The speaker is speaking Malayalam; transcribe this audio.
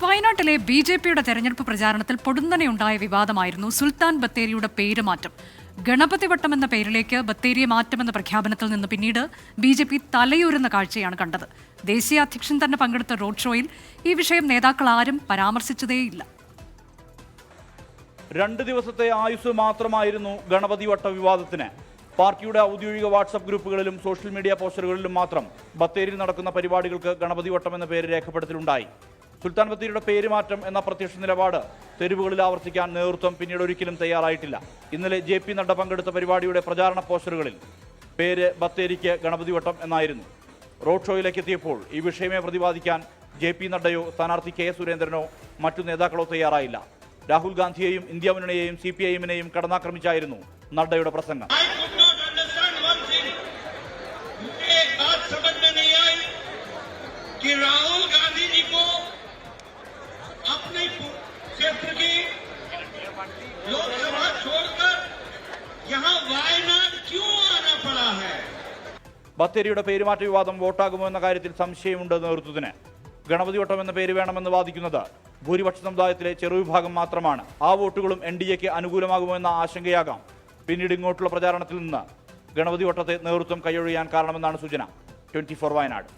വയനാട്ടിലെ ബി.ജെ.പിയുടെ തെരഞ്ഞെടുപ്പ് പ്രചാരണത്തിൽ പൊടുന്നനെയുണ്ടായ വിവാദമായിരുന്നു സുൽത്താൻ ബത്തേരിയുടെ പേരുമാറ്റം. ഗണപതി വട്ടം എന്ന പേരിലേക്ക് ബത്തേരിയെ മാറ്റുമെന്ന പ്രഖ്യാപനത്തിൽ നിന്ന് പിന്നീട് ബി.ജെ.പി തലയൂരുന്ന കാഴ്ചയാണ് കണ്ടത്. ദേശീയ അധ്യക്ഷൻ തന്നെ പങ്കെടുത്ത റോഡ് ഷോയിൽ ഈ വിഷയം നേതാക്കൾ ആരും പരാമർശിച്ചതേയില്ല. 2 ദിവസത്തെ ആയുസ് മാത്രമായിരുന്നു ഗണപതി വട്ട വിവാദത്തിന്. പാർട്ടിയുടെ ഔദ്യോഗിക വാട്സപ്പ് ഗ്രൂപ്പുകളിലും സോഷ്യൽ മീഡിയ പോസ്റ്ററുകളിലും മാത്രം ബത്തേരിയിൽ നടക്കുന്ന പരിപാടികൾക്ക് ഗണപതി വട്ടം എന്ന പേര് രേഖപ്പെടുത്തലുണ്ടായി. സുൽത്താൻ ബത്തേരിയുടെ പേരുമാറ്റം എന്ന പ്രത്യക്ഷ നിലപാട് തെരുവുകളിൽ ആവർത്തിക്കാൻ നേതൃത്വം പിന്നീട് ഒരിക്കലും തയ്യാറായിട്ടില്ല. ഇന്നലെ JP നഡ്ഡ പങ്കെടുത്ത പരിപാടിയുടെ പ്രചാരണ പോസ്റ്ററുകളിൽ പേര് ബത്തേരിക്ക് ഗണപതി വട്ടം എന്നായിരുന്നു. റോഡ് ഷോയിലേക്ക് എത്തിയപ്പോൾ ഈ വിഷയമേ പ്രതിപാദിക്കാൻ JP നഡ്ഡയോ സ്ഥാനാർത്ഥി K സുരേന്ദ്രനോ മറ്റു നേതാക്കളോ തയ്യാറായില്ല. രാഹുൽ ഗാന്ധിയെയും ഇന്ത്യ മുന്നണിയെയും CPIM-നെയും കടന്നാക്രമിച്ചായിരുന്നു നഡ്ഡയുടെ പ്രസംഗം. राहुल गांधी जी को अपने क्षेत्र की लोकसभा छोड़कर यहाँ वायनाड क्यों आना पड़ा है? ബത്തേരിയുടെ പേരുമാറ്റ വിവാദം വോട്ടാകുമോ എന്ന കാര്യത്തിൽ സംശയമുണ്ട് നേതൃത്വത്തിന്. ഗണപതി വട്ടം എന്ന പേര് വേണമെന്ന് വാദിക്കുന്നത് ഭൂരിപക്ഷ സമുദായത്തിലെ ചെറുവിഭാഗം മാത്രമാണ്. ആ വോട്ടുകളും NDAക്ക് അനുകൂലമാകുമോ എന്ന ആശങ്കയാകാം പിന്നീട് ഇങ്ങോട്ടുള്ള പ്രചാരണത്തിൽ നിന്ന് ഗണപതി വട്ടത്തെ നേതൃത്വം കൈയൊഴിയാൻ കാരണമെന്നാണ് സൂചന. 24 വയനാട്.